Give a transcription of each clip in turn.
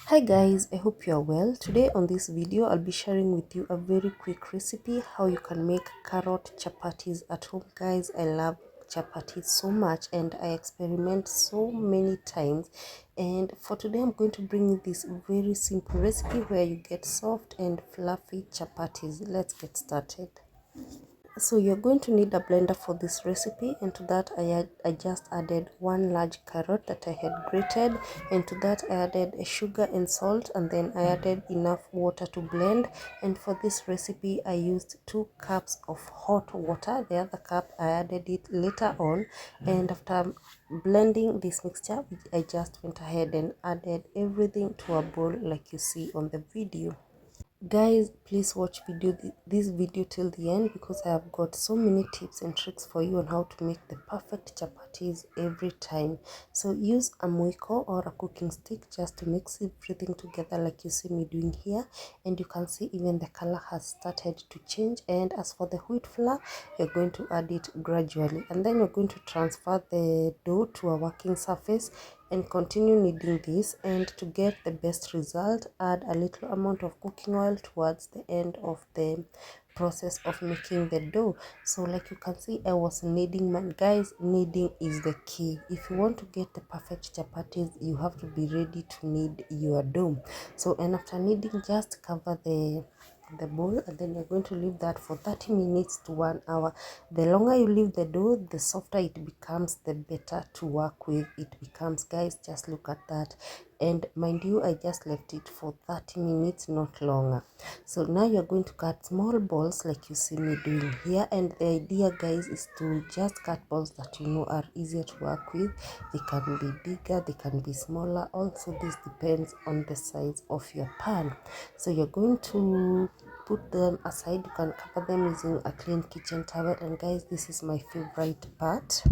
Hi guys, I hope you are well. Today on this video I'll be sharing with you a very quick recipe how you can make carrot chapatis at home. Guys, I love chapatis so much and I experiment so many times, and for today I'm going to bring you this very simple recipe where you get soft and fluffy chapatis. Let's get started. So you're going to need a blender for this recipe, and to that I just added one large carrot that I had grated, and to that I added a sugar and salt, and then I added enough water to blend. And for this recipe I used 2 cups of hot water. The other cup I added it later on, and after blending this mixture I just went ahead and added everything to a bowl like you see on the video. Guys, please watch this video till the end, because I have got so many tips and tricks for you on how to make the perfect chapatis every time. So use a mwiko or a cooking stick just to mix everything together like you see me doing here, and you can see even the color has started to change. And as for the wheat flour, you're going to add it gradually, and then you're going to transfer the dough to a working surface and continue kneading this. And to get the best result, add a little amount of cooking oil towards the end of the process of making the dough. So like you can see, I was kneading. Guys, kneading is the key. If you want to get the perfect chapatis, you have to be ready to knead your dough. So, and after kneading, just cover the bowl, and then you're going to leave that for 30 minutes to 1 hour. The longer you leave the dough, the softer it becomes, the better to work with it becomes. Guys, just look at that. And mind you, I just left it for 30 minutes, not longer. So now you're going to cut small balls like you see me doing here, and the idea, guys, is to just cut balls that you know are easier to work with. They can be bigger, they can be smaller. Also, this depends on the size of your pan. So you're going to put them aside. You can cover them using a clean kitchen towel. And guys, this is my favorite part.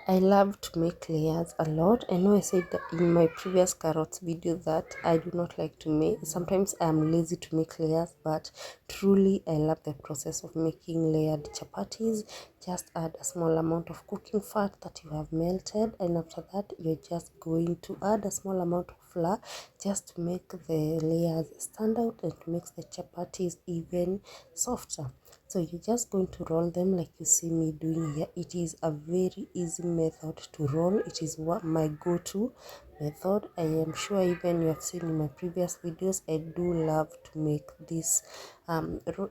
I love to make layers a lot. I know I said that in my previous carrots video that I do not like to make, sometimes I am lazy to make layers, but truly I love the process of making layered chapatis. Just add a small amount of cooking fat that you have melted, and after that you're just going to add a small amount of flour just to make the layers stand out and to make the chapatis even softer. So you're just going to roll them like you see me doing here. It is a very easy method to roll. It is what my go-to method. I am sure even you have seen in my previous videos, I do love to make this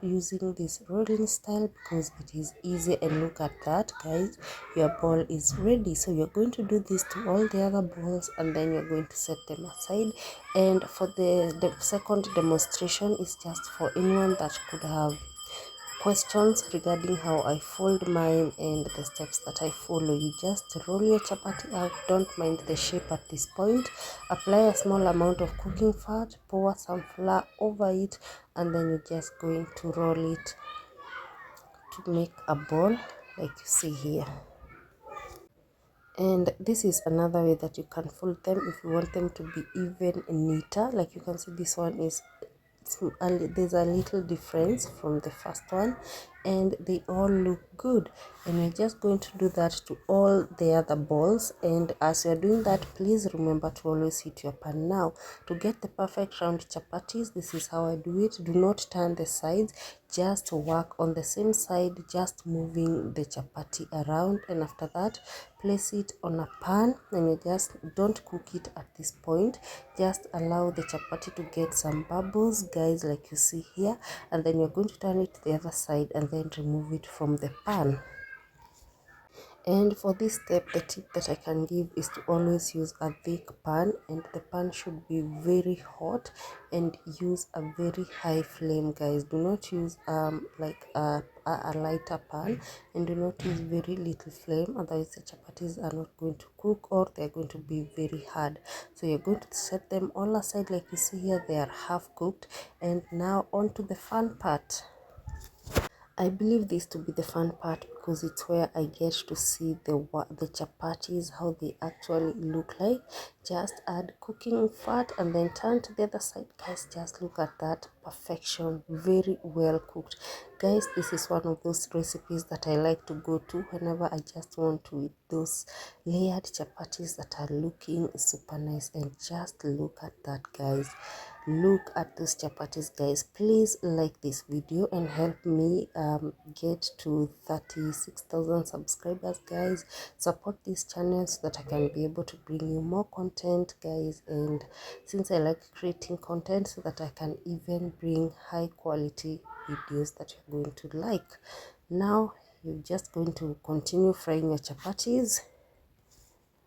using this rolling style because it is easy. And look at that, guys, your ball is ready. So you're going to do this to all the other balls, and then you're going to set them aside. And for the second demonstration is just for anyone that could have questions regarding how I fold mine and the steps that I follow. You just roll your chapati out, don't mind the shape at this point. Apply a small amount of cooking fat, pour some flour over it, and then you're just going to roll it to make a ball like you see here. And this is another way that you can fold them if you want them to be even neater. Like you can see, this one is there's a little difference from the first one, and they all look good. And we're just going to do that to all the other balls. And as you're doing that, please remember to always heat your pan. Now, to get the perfect round chapatis, this is how I do it. Do not turn the sides, just work on the same side, just moving the chapati around. And after that, place it on a pan, and you just don't cook it at this point. Just allow the chapati to get some bubbles, guys, like you see here, and then you're going to turn it to the other side and then remove it from the pan. And for this step, the tip that I can give is to always use a thick pan, and the pan should be very hot, and use a very high flame, guys. Do not use like a lighter pan, and do not use very little flame, otherwise the chapatis are not going to cook, or they're going to be very hard. So you're going to set them all aside like you see here. They are half cooked, and now on to the fun part. I believe this to be the fun part because it's where I get to see the chapatis, how they actually look like. Just add cooking fat and then turn to the other side, guys. Just look at that perfection, very well cooked. Guys, this is one of those recipes that I like to go to whenever I just want to eat those layered chapatis that are looking super nice. And just look at that, guys. Look at those chapatis, guys. Please like this video and help me get to 36,000 subscribers, guys. Support this channel so that I can be able to bring you more content, guys. And since I like creating content, so that I can even bring high quality videos that you're going to like. Now you're just going to continue frying your chapatis,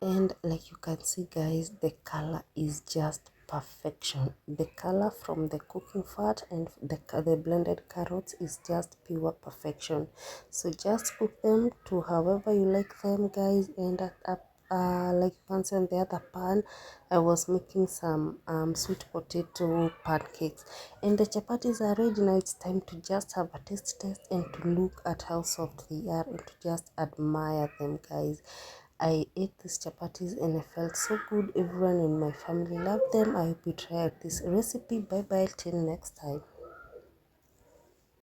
and like you can see, guys, the color is just perfection. The color from the cooking fat and the blended carrots is just pure perfection. So just cook them to however you like them, guys. And like you can see on the other pan, I was making some sweet potato pancakes, and the chapatis are ready. Now it's time to just have a taste and to look at how soft they are and to just admire them, guys. I ate these chapatis and I felt so good. Everyone in my family loved them. I hope you try out this recipe. Bye bye till next time.